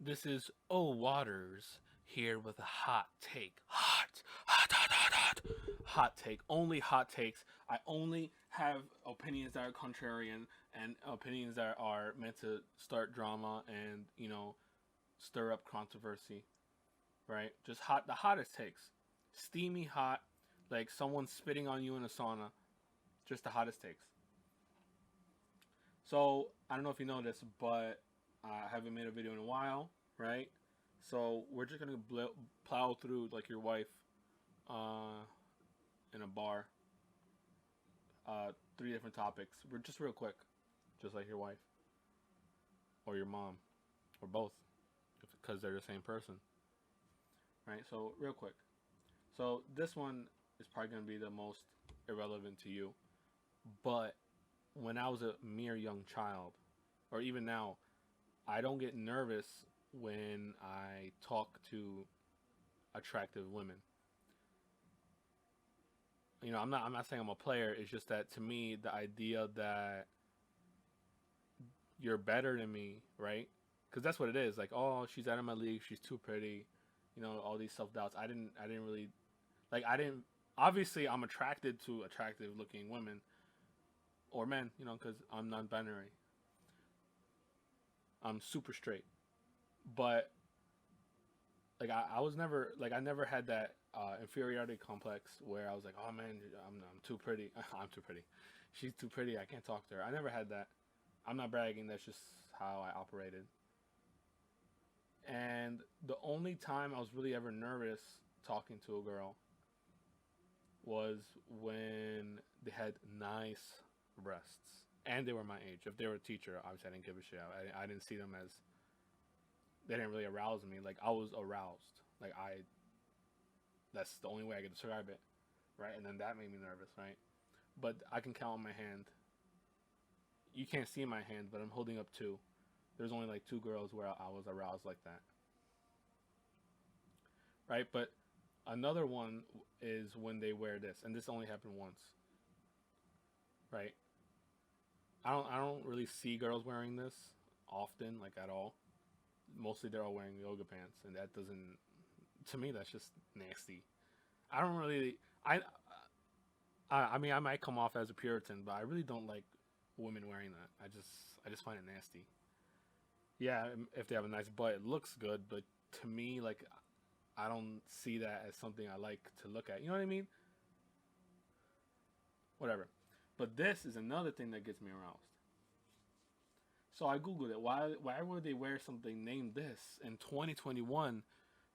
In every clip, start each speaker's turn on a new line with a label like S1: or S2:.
S1: This is O Waters here with a hot take. Hot take. Only hot takes. I only have opinions that are contrarian and opinions that are meant to start drama and, stir up controversy, right? Just hot, the hottest takes. Steamy hot, like someone spitting on you in a sauna. Just the hottest takes. So, I don't know if you know this, but I haven't made a video in a while, right? So we're just gonna plow through like your wife, uh, in a bar. Three different topics. We're just real quick, just like your wife or your mom or both, because they're the same person, right? So real quick. So this one is probably gonna be the most irrelevant to you, but when I was a mere young child, or even now, I don't get nervous when I talk to attractive women. I'm not saying I'm a player. It's just that to me, the idea that you're better than me, right? Because that's what it is. Like, oh, she's out of my league. She's too pretty. All these self doubts. I didn't really like. I didn't. Obviously, I'm attracted to attractive looking women or men. Because I'm non-binary. I'm super straight. But like, I was never like I never had that inferiority complex where I was like, oh man, I'm too pretty. I'm too pretty. She's too pretty. I can't talk to her. I never had that. I'm not bragging. That's just how I operated. And the only time I was really ever nervous talking to a girl was when they had nice breasts and they were my age. If they were a teacher, obviously I didn't give a shit. I didn't see them as they didn't really arouse me. Like I was aroused. Like I that's the only way I could describe it, right? And then that made me nervous, right? But I can count on my hand. You can't see my hand, but I'm holding up two. There's only like two girls where I was aroused like that, right? But another one is when they wear this, and this only happened once, right? I don't really see girls wearing this often, like at all. Mostly they're all wearing yoga pants, and that doesn't. To me, that's just nasty. I don't really. I mean, I might come off as a Puritan, but I really don't like women wearing that. I just find it nasty. Yeah, if they have a nice butt, it looks good, but to me, like, I don't see that as something I like to look at. You know what I mean? Whatever. But this is another thing that gets me aroused. So I googled it. Why would they wear something named this in 2021?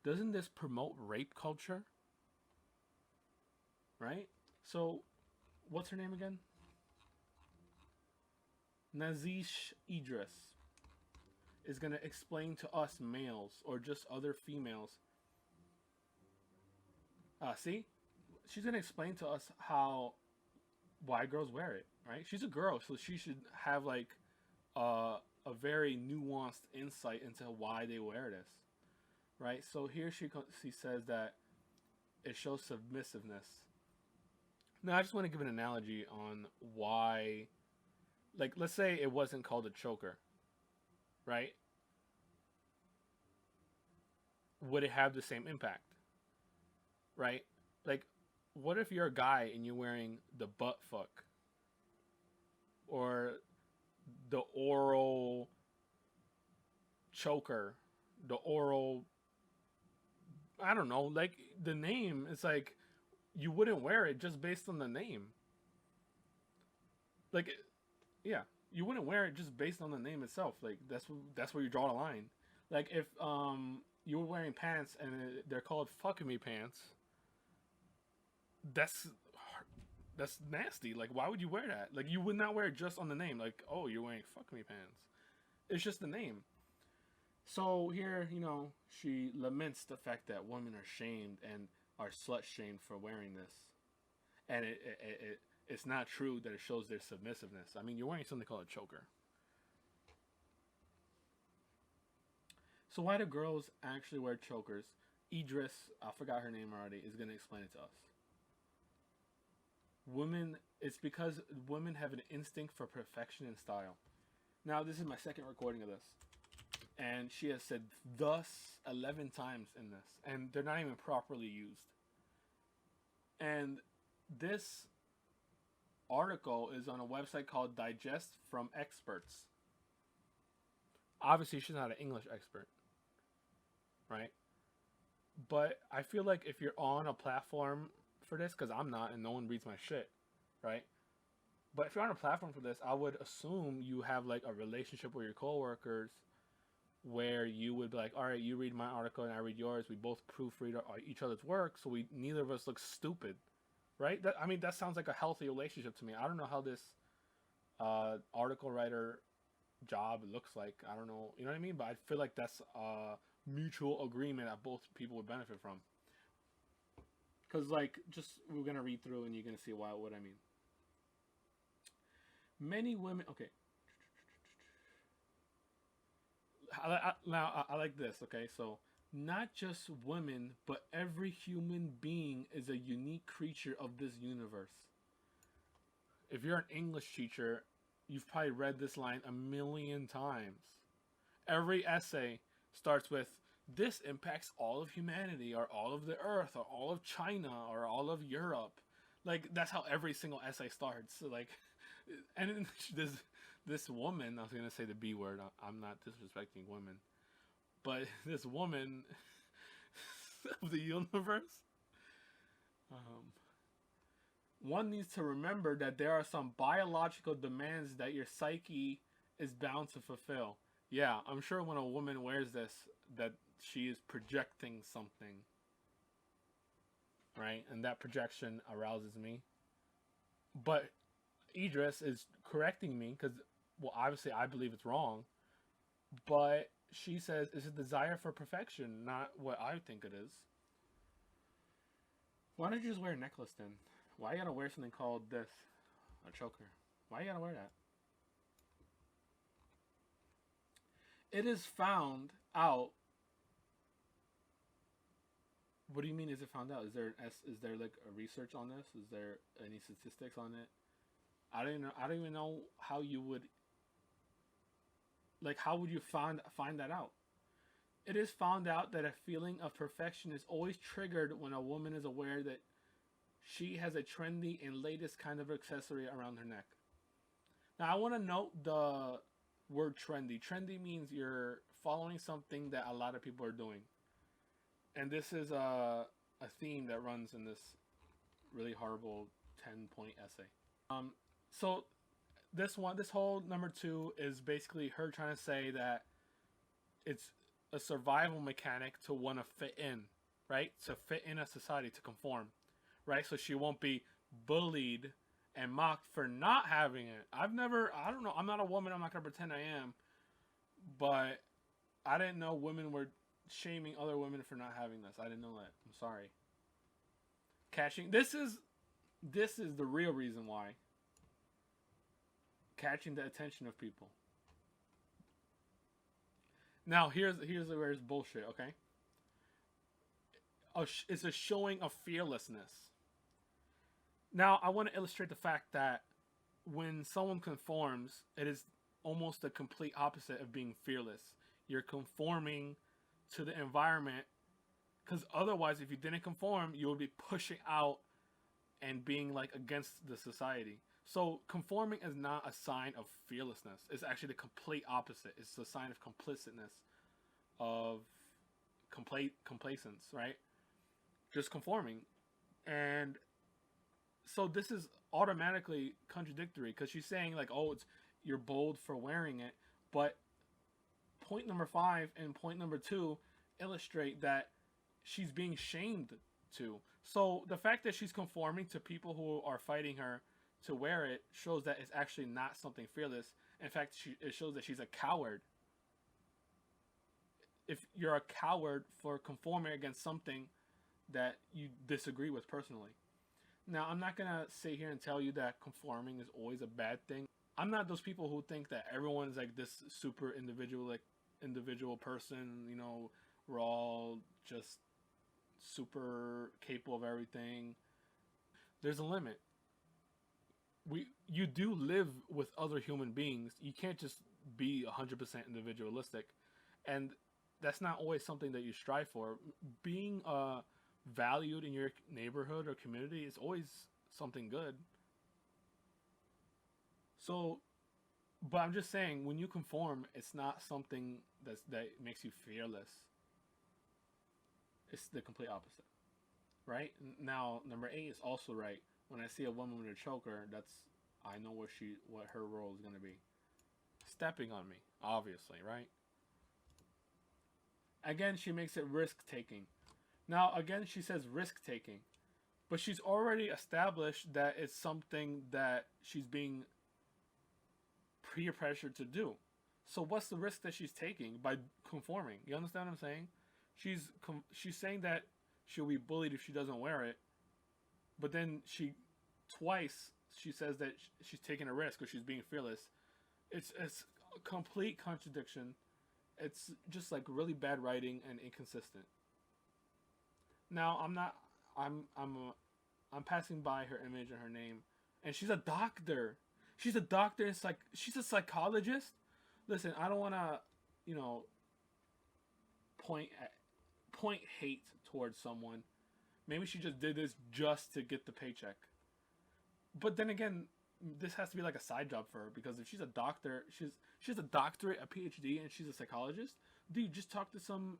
S1: Doesn't this promote rape culture? Right? So what's her name again? Nazish Idris is going to explain to us males or just other females. See, she's going to explain to us how why girls wear it. Right? She's a girl, so she should have like a very nuanced insight into why they wear this. Right? So here she says that it shows submissiveness. Now I just want to give an analogy on why. Like, let's say it wasn't called a choker, right? Would it have the same impact, right? Like, what if you're a guy and you're wearing the butt fuck or the oral choker, the oral, I don't know, like the name, it's like you wouldn't wear it just based on the name. Like, yeah, you wouldn't wear it just based on the name itself. Like that's where you draw the line. Like if you were wearing pants and they're called "fuck me" pants, that's that's nasty. Like why would you wear that? Like you would not wear it just on the name. Like oh, you're wearing "fuck me" pants. It's just the name. So here, she laments the fact that women are shamed and are slut shamed for wearing this, and it's not true that it shows their submissiveness. I mean, you're wearing something called a choker. So why do girls actually wear chokers? Idris, I forgot her name already, is going to explain it to us. It's because women have an instinct for perfection and style. Now, this is my second recording of this. And she has said thus 11 times in this, and they're not even properly used. And this article is on a website called Digest from Experts. Obviously, she's not an English expert, right? But I feel like if you're on a platform for this, because I'm not, and no one reads my shit, right? But if you're on a platform for this, I would assume you have like a relationship with your coworkers, where you would be like, all right, you read my article and I read yours. We both proofread each other's work, so we neither of us look stupid, right? That, I mean, that sounds like a healthy relationship to me. I don't know how this article writer job looks like. I don't know, you know what I mean? But I feel like that's a mutual agreement that both people would benefit from. Because, like, just we're gonna read through and you're gonna see what I mean. Many women, okay. I like this. Okay, so not just women, but every human being is a unique creature of this universe. If you're an English teacher, you've probably read this line a million times. Every essay starts with, this impacts all of humanity, or all of the earth, or all of China, or all of Europe. Like, that's how every single essay starts. So, like, and this woman, I was gonna say the B word. I'm not disrespecting women, but this woman of the universe, one needs to remember that there are some biological demands that your psyche is bound to fulfill. Yeah, I'm sure when a woman wears this, that she is projecting something, right? And that projection arouses me. But Idris is correcting me because, well, obviously I believe it's wrong. But she says it's a desire for perfection, not what I think it is. Why don't you just wear a necklace then? Why you gotta wear something called this? A choker. Why you gotta wear that? It is found out. What do you mean? Is it found out? Is there like a research on this? Is there any statistics on it? I don't know. I don't even know how you would. Like, how would you find that out? It is found out that a feeling of perfection is always triggered when a woman is aware that she has a trendy and latest kind of accessory around her neck. Now, I want to note the word trendy. Trendy means you're following something that a lot of people are doing. And this is a theme that runs in this really horrible 10-point essay. So this whole number 2 is basically her trying to say that it's a survival mechanic to want to fit in, right? To fit in a society, to conform, right? So she won't be bullied and mocked for not having it. I don't know, I'm not a woman, I'm not going to pretend I am, but I didn't know women were shaming other women for not having this. I didn't know that. I'm sorry. This is the real reason why. Catching the attention of people. Now, here's where it's bullshit, okay? It's a showing of fearlessness. Now, I want to illustrate the fact that when someone conforms, it is almost the complete opposite of being fearless. You're conforming to the environment, because otherwise, if you didn't conform, you would be pushing out and being like against the society. So conforming is not a sign of fearlessness. It's actually the complete opposite. It's a sign of complicitness, of complacence, right? Just conforming. And so this is automatically contradictory, because she's saying like, oh, you're bold for wearing it, but point number 5 and point number 2 illustrate that she's being shamed too. So the fact that she's conforming to people who are fighting her to wear it shows that it's actually not something fearless. In fact, it shows that she's a coward. If you're a coward for conforming against something that you disagree with personally. Now, I'm not going to sit here and tell you that conforming is always a bad thing. I'm not those people who think that everyone's like this super individual person, you know, we're all just super capable of everything. There's a limit. You do live with other human beings. You can't just be 100% individualistic. and that's not always something that you strive for. Being valued in your neighborhood or community is always something good. So, but I'm just saying, when you conform, it's not something that makes you fearless. It's the complete opposite, right? Now, number eight is also right. When I see a woman with a choker, that's I know what her role is gonna be. Stepping on me, obviously, right? Again, she makes it risk taking. Now, again, she says risk taking, but she's already established that it's something that she's being peer pressured to do. So what's the risk that she's taking by conforming? You understand what I'm saying? She's saying that she'll be bullied if she doesn't wear it, but then twice she says that she's taking a risk or she's being fearless. It's a complete contradiction. It's just like really bad writing and inconsistent. Now I'm passing by her image and her name, and she's a doctor. She's a doctor. It's like she's a psychologist. Listen, I don't want to, you know, point hate towards someone. Maybe she just did this just to get the paycheck. But then again, this has to be like a side job for her, because if she's a doctor, she's a doctorate, a PhD, and she's a psychologist. Dude, just talk to some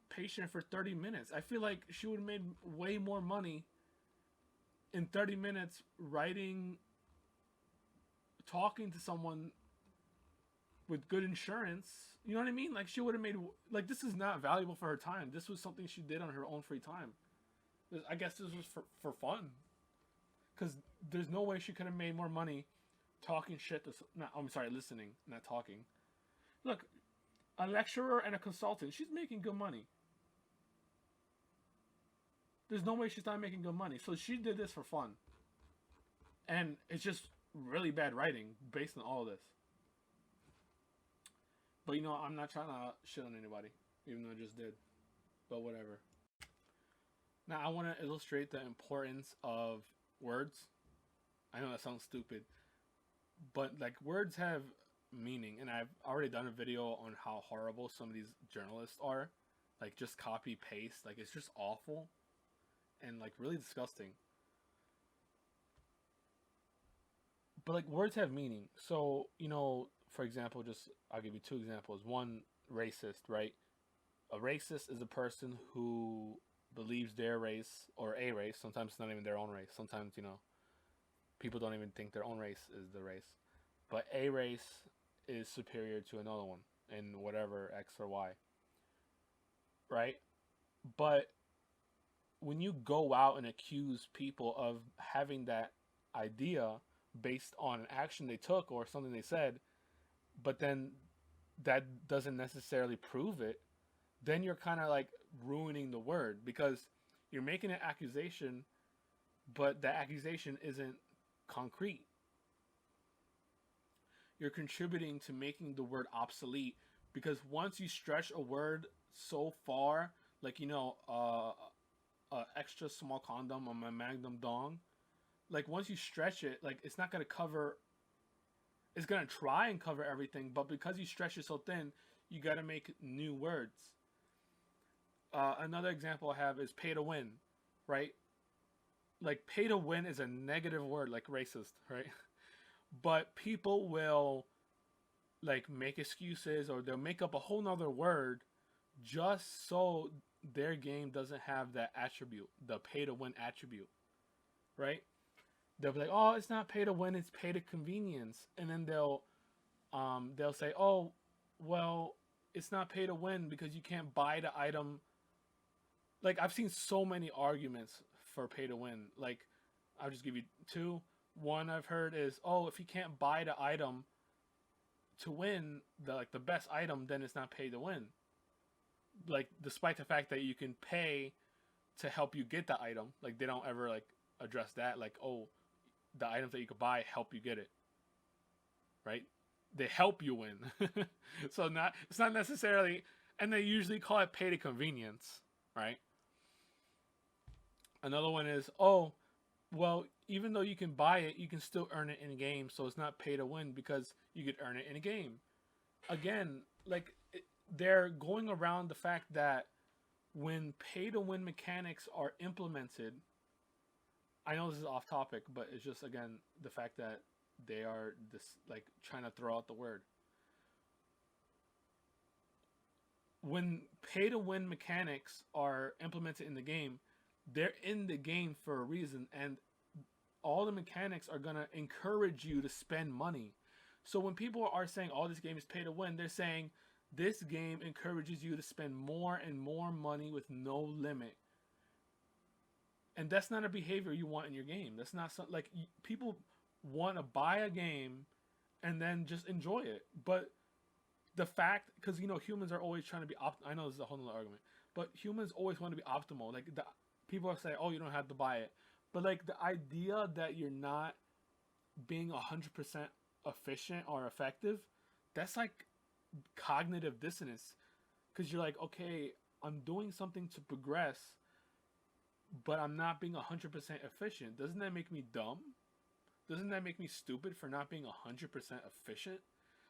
S1: patient for 30 minutes. I feel like she would have made way more money in 30 minutes talking to someone with good insurance. You know what I mean? Like, she would have made, like, this is not valuable for her time. This was something she did on her own free time. I guess this was for fun. Because there's no way she could have made more money talking shit to, listening, not talking. Look, a lecturer and a consultant, she's making good money. There's no way she's not making good money. So she did this for fun. And it's just really bad writing based on all of this. But you know, I'm not trying to shit on anybody, even though I just did. But whatever. Now I want to illustrate the importance of words. I know that sounds stupid, but like, words have meaning, and I've already done a video on how horrible some of these journalists are. Like, just copy paste. Like, it's just awful and like really disgusting. But like, words have meaning. So, you know, for example, I'll give you two examples. One, racist, right? A racist is a person who believes their race, or a race, sometimes it's not even their own race. Sometimes, you know, people don't even think their own race is the race. But a race is superior to another one in whatever X or Y. Right? But when you go out and accuse people of having that idea based on an action they took or something they said, but then that doesn't necessarily prove it, then you're kind of like ruining the word, because you're making an accusation, but the accusation isn't concrete. You're contributing to making the word obsolete, because once you stretch a word so far, like, you know, extra small condom on my Magnum dong, like, once you stretch it, like, it's not going to cover, it's going to try and cover everything, but because you stretch it so thin, you got to make new words. Another example I have is pay to win, right? Like, pay to win is a negative word, like racist, right? But people will like make excuses, or they'll make up a whole nother word just so their game doesn't have that attribute, the pay to win attribute, right? They'll be like, oh, it's not pay to win, it's pay to convenience. And then they'll say, oh, well, it's not pay to win because you can't buy the item. Like, I've seen so many arguments for pay to win. Like, I'll just give you two. One I've heard is, oh, if you can't buy the item to win, the best item, then it's not pay to win. Like, despite the fact that you can pay to help you get the item, like, they don't ever like address that. Like, oh, the items that you could buy help you get it, right? They help you win. So it's not necessarily, and they usually call it pay to convenience, right? Another one is, oh, well, even though you can buy it, you can still earn it in game, so it's not pay to win because you could earn it in a game. Again, like, they're going around the fact that when pay to win mechanics are implemented, I know this is off topic, but it's just again the fact that they are this like trying to throw out the word. When pay to win mechanics are implemented in the game, they're in the game for a reason, and all the mechanics are gonna encourage you to spend money. So when people are saying, "Oh, this game is pay to win," they're saying this game encourages you to spend more and more money with no limit. And that's not a behavior you want in your game. That's not something like people want to buy a game and then just enjoy it. But the fact, because humans are always trying to be I know this is a whole other argument, but humans always want to be optimal. Like people are saying, "Oh, you don't have to buy it," but like the idea that you're not being 100% efficient or effective, that's like cognitive dissonance. Because you're like, okay, I'm doing something to progress, but I'm not being 100% efficient. Doesn't that make me dumb? Doesn't that make me stupid for not being 100% efficient?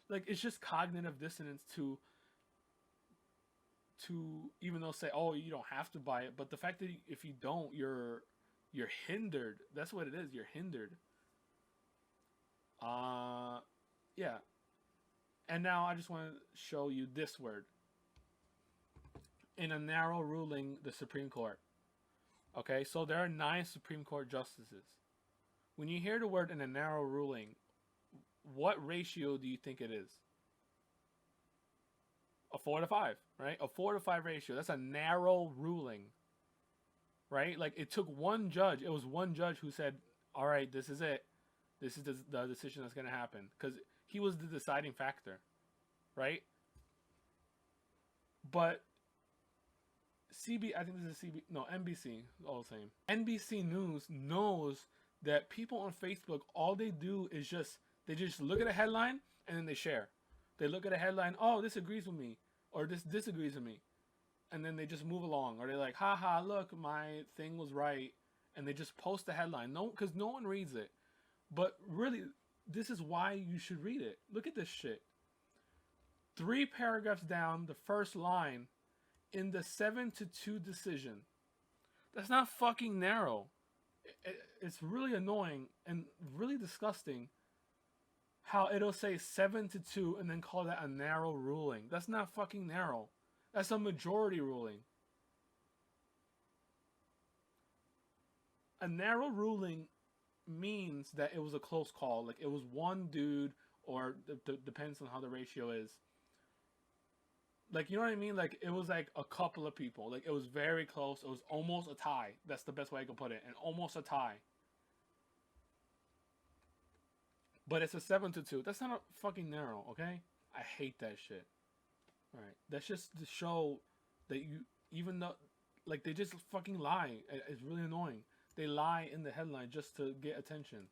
S1: Like, it's just cognitive dissonance to even though say, oh, you don't have to buy it, but the fact that if you don't, you're hindered. That's what it is. You're hindered. Yeah. And now I just want to show you this word. In a narrow ruling, the Supreme Court. Okay, so there are 9 Supreme Court justices. When you hear the word in a narrow ruling, what ratio do you think it is? A 4-5, right? A 4-5 ratio. That's a narrow ruling, right? Like it took one judge. It was one judge who said, all right, this is it. This is the decision that's going to happen. Because he was the deciding factor, right? But I think this is NBC, all the same. NBC News knows that people on Facebook, all they do is they just look at a headline and then they share. They look at a headline, oh, this agrees with me, or this disagrees with me, and then they just move along, or they're like, haha, look, my thing was right, and they just post the headline. No, because no one reads it. But really, this is why you should read it. Look at this shit. 3 paragraphs down, the first line, in the 7-2 decision. That's not fucking narrow. It's really annoying and really disgusting how it'll say 7-2 and then call that a narrow ruling. That's not fucking narrow. That's a majority ruling. A narrow ruling means that it was a close call. Like it was one dude, or depends on how the ratio is. Like, you know what I mean? Like, it was like a couple of people. Like, it was very close. It was almost a tie. That's the best way I can put it. And almost a tie. But it's a 7-2. That's not a fucking narrow, okay? I hate that shit. Alright. That's just to show that even though, like, they just fucking lie. It's really annoying. They lie in the headline just to get attention.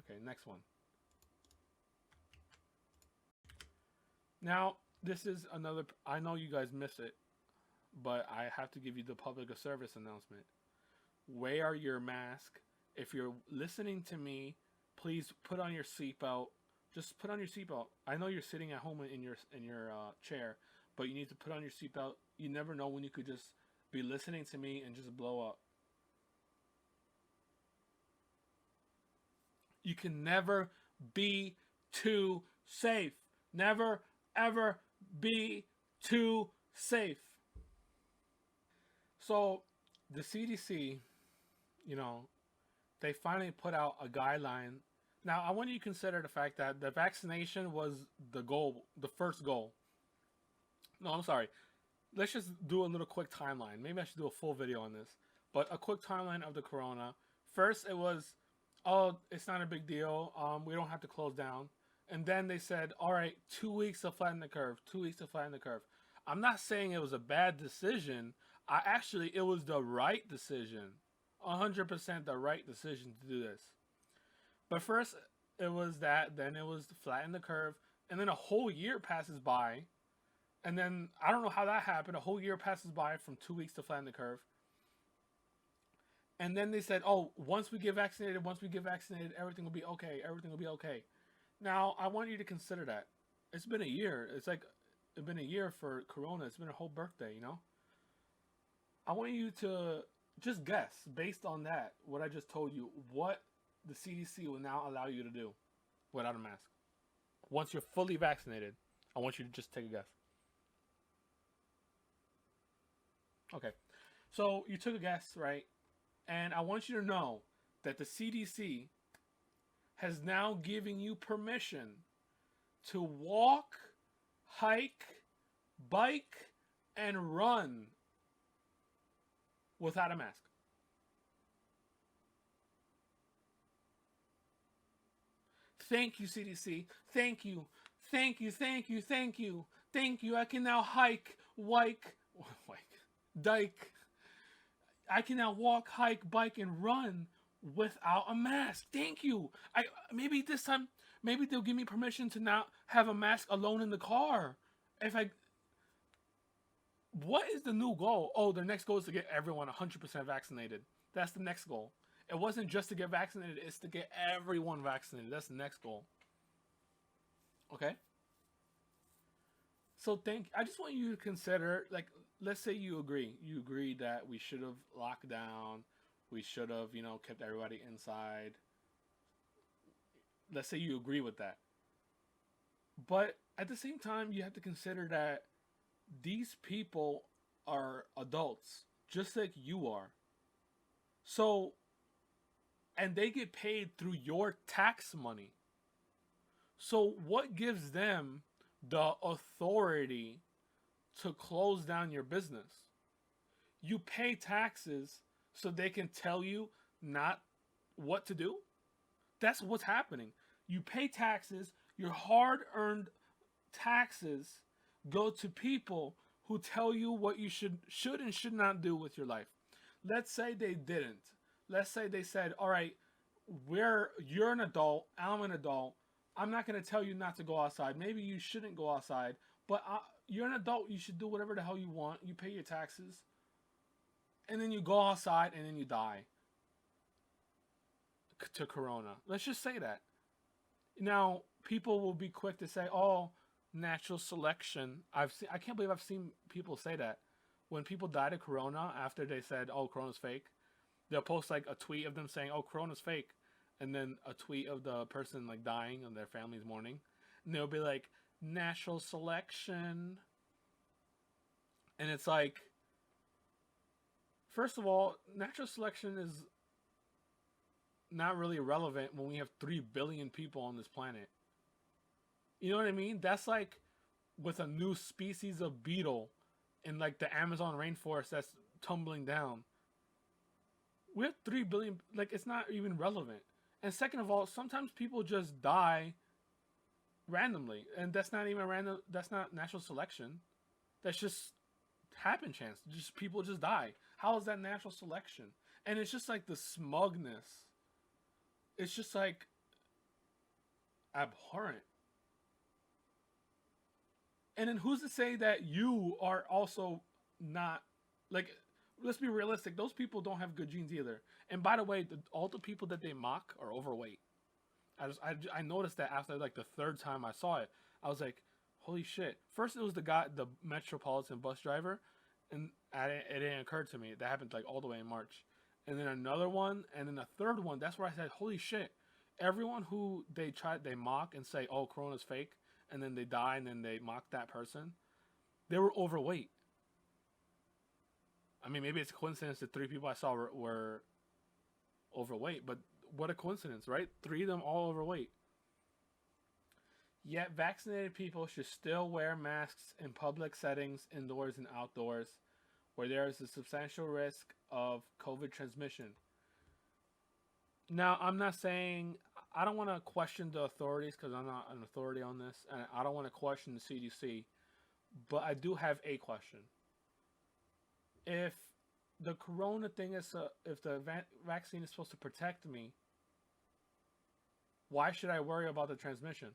S1: Okay, next one. Now, this is another, I know you guys miss it, but I have to give you the public service announcement. Wear your mask. If you're listening to me, please put on your seatbelt. Just put on your seatbelt. I know you're sitting at home in your chair, but you need to put on your seatbelt. You never know when you could just be listening to me and just blow up. You can never be too safe. Never, ever be too safe. So the CDC, they finally put out a guideline. Now, I want you to consider the fact that the vaccination was the goal, the first goal. No, I'm sorry. Let's just do a little quick timeline. Maybe I should do a full video on this. But a quick timeline of the corona. First, it was, oh, it's not a big deal. We don't have to close down. And then they said, all right, 2 weeks to flatten the curve. 2 weeks to flatten the curve. I'm not saying it was a bad decision. It was the right decision. 100% the right decision to do this. But first, it was that. Then it was to flatten the curve. And then a whole year passes by. And then, I don't know how that happened. A whole year passes by from 2 weeks to flatten the curve. And then they said, oh, once we get vaccinated, everything will be okay. Everything will be okay. Now, I want you to consider that. It's been a year. It's like, it's been a year for Corona. It's been a whole birthday, you know? I want you to just guess, based on that, what I just told you, what the CDC will now allow you to do without a mask. Once you're fully vaccinated, I want you to just take a guess. Okay. So you took a guess, right? And I want you to know that the CDC has now given you permission to walk, hike, bike, and run without a mask. Thank you, CDC. Thank you. Thank you. Thank you. Thank you. Thank you. I can now hike, dike. I can now walk, hike, bike, and run without a mask. Thank you. I maybe this time, maybe they'll give me permission to not have a mask alone in the car. If I, what is the new goal? Oh, the next goal is to get everyone 100% vaccinated. That's the next goal. It wasn't just to get vaccinated, it's to get everyone vaccinated. That's the next goal. Okay? So I just want you to consider, like, let's say you agree. You agree that we should have locked down. We should have, kept everybody inside. Let's say you agree with that. But at the same time, you have to consider that these people are adults, just like you are. So, and they get paid through your tax money. So what gives them the authority to close down your business? You pay taxes so they can tell you not what to do? That's what's happening. You pay taxes, your hard-earned taxes go to people who tell you what you should and should not do with your life. Let's say they didn't. Let's say they said, all right, you're an adult, I'm an adult. I'm not going to tell you not to go outside. Maybe you shouldn't go outside, but you're an adult. You should do whatever the hell you want. You pay your taxes, and then you go outside, and then you die to Corona. Let's just say that. Now, people will be quick to say, oh, natural selection. I can't believe I've seen people say that. When people died of Corona after they said, oh, Corona's fake, they'll post like a tweet of them saying, oh, Corona's fake. And then a tweet of the person like dying and their family's mourning. And they'll be like, natural selection. And it's like, first of all, natural selection is not really relevant when we have 3 billion people on this planet. You know what I mean? That's like with a new species of beetle in like the Amazon rainforest that's tumbling down. We have 3 billion, like it's not even relevant. And second of all, sometimes people just die randomly, and that's not even random. That's not natural selection. That's just happen chance. Just people just die. How is that natural selection? And it's just like the smugness. It's just like abhorrent. And then who's to say that you are also not, like, let's be realistic. Those people don't have good genes either. And by the way, all the people that they mock are overweight. I noticed that after like the third time I saw it. I was like, holy shit. First it was the Metropolitan bus driver, and it didn't occur to me. That happened like all the way in March. And then another one, and then a third one. That's where I said, holy shit. Everyone who they mock and say, oh, Corona's fake, and then they die, and then they mock that person, they were overweight. I mean, maybe it's a coincidence that 3 people I saw were overweight, but what a coincidence, right? 3 of them all overweight. Yet vaccinated people should still wear masks in public settings, indoors and outdoors, where there is a substantial risk of COVID transmission. Now, I'm not saying, I don't want to question the authorities because I'm not an authority on this, and I don't want to question the CDC, but I do have a question. If the Corona thing is, if the vaccine is supposed to protect me, why should I worry about the transmission?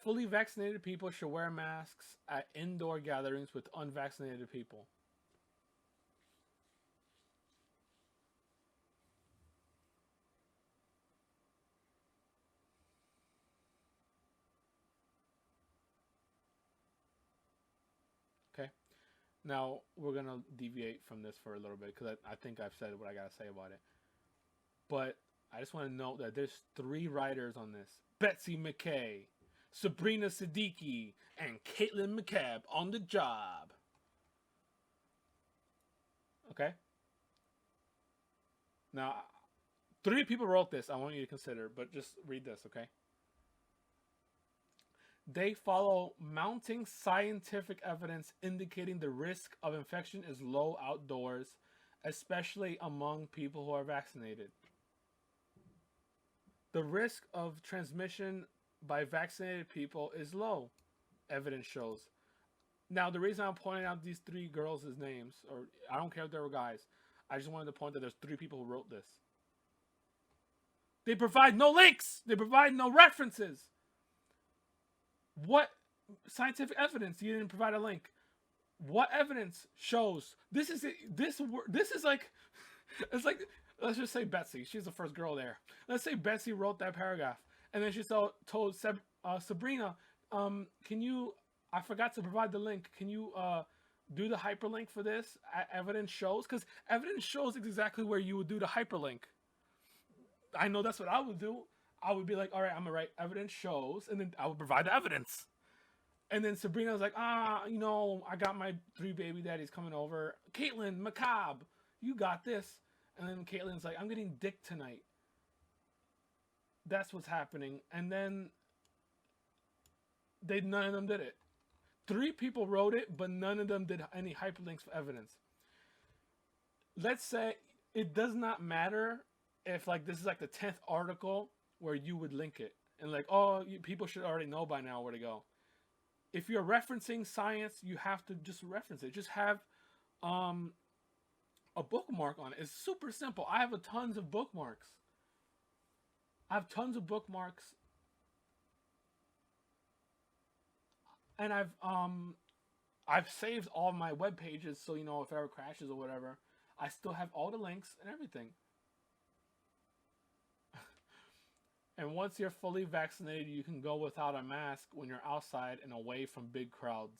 S1: Fully vaccinated people should wear masks at indoor gatherings with unvaccinated people. Now we're gonna deviate from this for a little bit because I think I've said what I gotta say about it. But I just want to note that there's 3 writers on this: Betsy McKay, Sabrina Siddiqui, and Caitlin McCabe on the job. Okay. Now, 3 people wrote this. I want you to consider, but just read this, okay? They follow mounting scientific evidence indicating the risk of infection is low outdoors, especially among people who are vaccinated. The risk of transmission by vaccinated people is low, evidence shows. Now, the reason I'm pointing out these 3 girls' names, or I don't care if they were guys, I just wanted to point that there's 3 people who wrote this. They provide no links. They provide no references. What scientific evidence? You didn't provide a link. What evidence shows this is like, it's like, let's just say Betsy. She's the first girl there. Let's say Betsy wrote that paragraph, and then she told Sabrina, can you? I forgot to provide the link. Can you do the hyperlink for this? Evidence shows, because evidence shows exactly where you would do the hyperlink. I know that's what I would do. I would be like, all right, I'm gonna write evidence shows, and then I would provide the evidence. And then Sabrina was like, I got my 3 baby daddies coming over. Caitlin McCabe, you got this. And then Caitlin's like, I'm getting dick tonight. That's what's happening. And then none of them did it. 3 people wrote it, but none of them did any hyperlinks for evidence. Let's say it does not matter if like this is like the 10th article where you would link it. And like, people should already know by now where to go. If you're referencing science, you have to just reference it. Just have a bookmark on it. It's super simple. I have tons of bookmarks. And I've saved all my web pages, so if it ever crashes or whatever, I still have all the links and everything. And once you're fully vaccinated, you can go without a mask when you're outside and away from big crowds.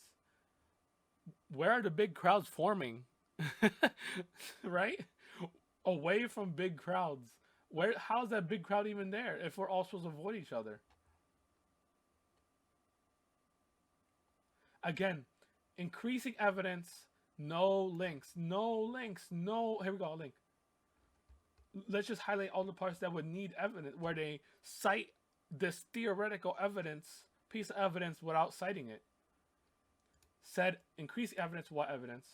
S1: Where are the big crowds forming? Right? Away from big crowds. How's that big crowd even there if we're all supposed to avoid each other? Again, increasing evidence, no links. Here we go, a link. Let's just highlight all the parts that would need evidence, where they cite this theoretical piece of evidence without citing it. Said increase evidence, what evidence?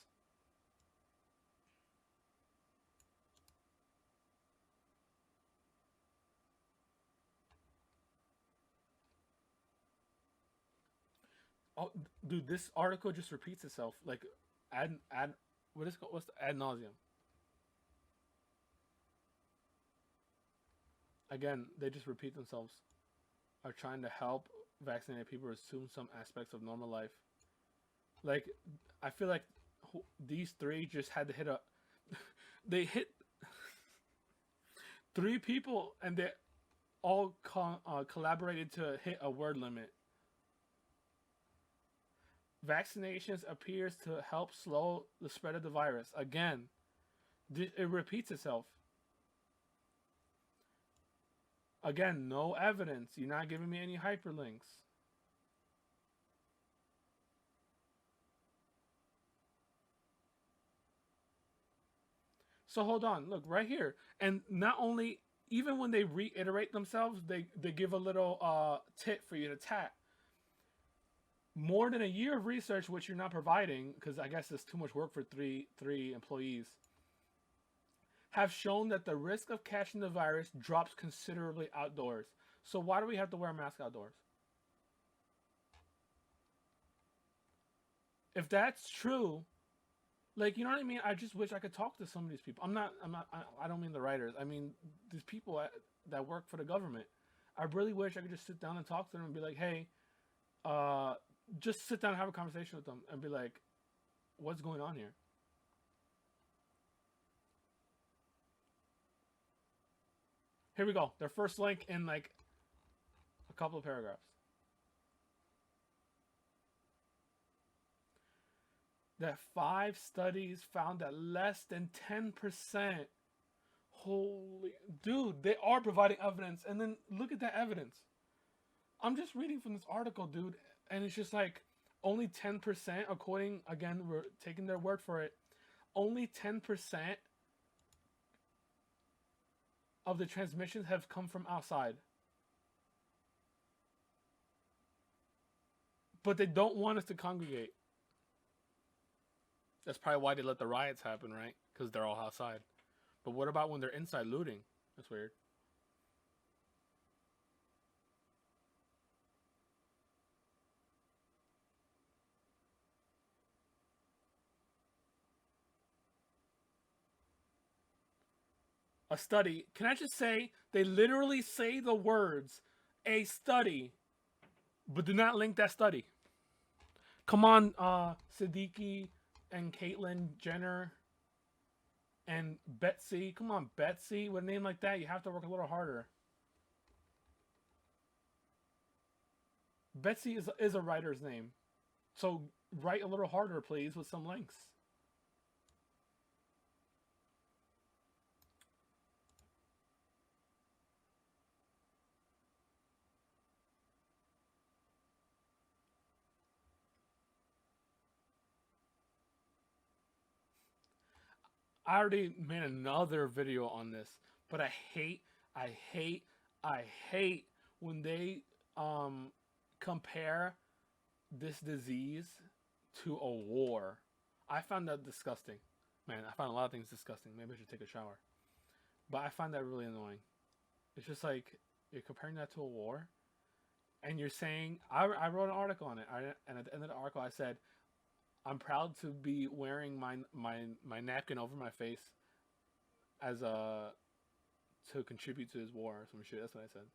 S1: Oh, dude, this article just repeats itself. Like, what's the ad nauseum? Again, they just repeat themselves. Are trying to help vaccinated people resume some aspects of normal life. Like, I feel like these 3 just had to hit they hit 3 people, and they all collaborated to hit a word limit. Vaccinations appears to help slow the spread of the virus. Again, it repeats itself. Again, no evidence. You're not giving me any hyperlinks. So hold on. Look, right here. And not only, even when they reiterate themselves, they give a little tit for you to tap. More than a year of research, which you're not providing, because I guess it's too much work for three employees, have shown that the risk of catching the virus drops considerably outdoors. So why do we have to wear a mask outdoors? If that's true, like, you know what I mean? I just wish I could talk to some of these people. I don't mean the writers. I mean these people that work for the government. I really wish I could just sit down and talk to them and be like, hey, just sit down and have a conversation with them and be like, what's going on here? Here we go. Their first link in like a couple of paragraphs. that 5 studies found that less than 10%. Holy dude, they are providing evidence, and then look at that evidence. I'm just reading from this article, dude, and it's just like only 10%, according, again, we're taking their word for it, only 10% of the transmissions have come from outside. But they don't want us to congregate. That's probably why they let the riots happen, right? Because they're all outside. But what about when they're inside looting? That's weird. A study. Can I just say, they literally say the words, a study, but do not link that study. Come on, Siddiqui and Caitlyn Jenner and Betsy. Come on, Betsy. With a name like that, you have to work a little harder. Betsy is a writer's name. So write a little harder, please, with some links. I already made another video on this, but I hate, I hate when they compare this disease to a war. I found that disgusting. Man, I find a lot of things disgusting. Maybe I should take a shower. But I find that really annoying. It's just like you're comparing that to a war, and you're saying I wrote an article on it, and at the end of the article I said I'm proud to be wearing my napkin over my face as a to contribute to this war or some shit. That's what I said.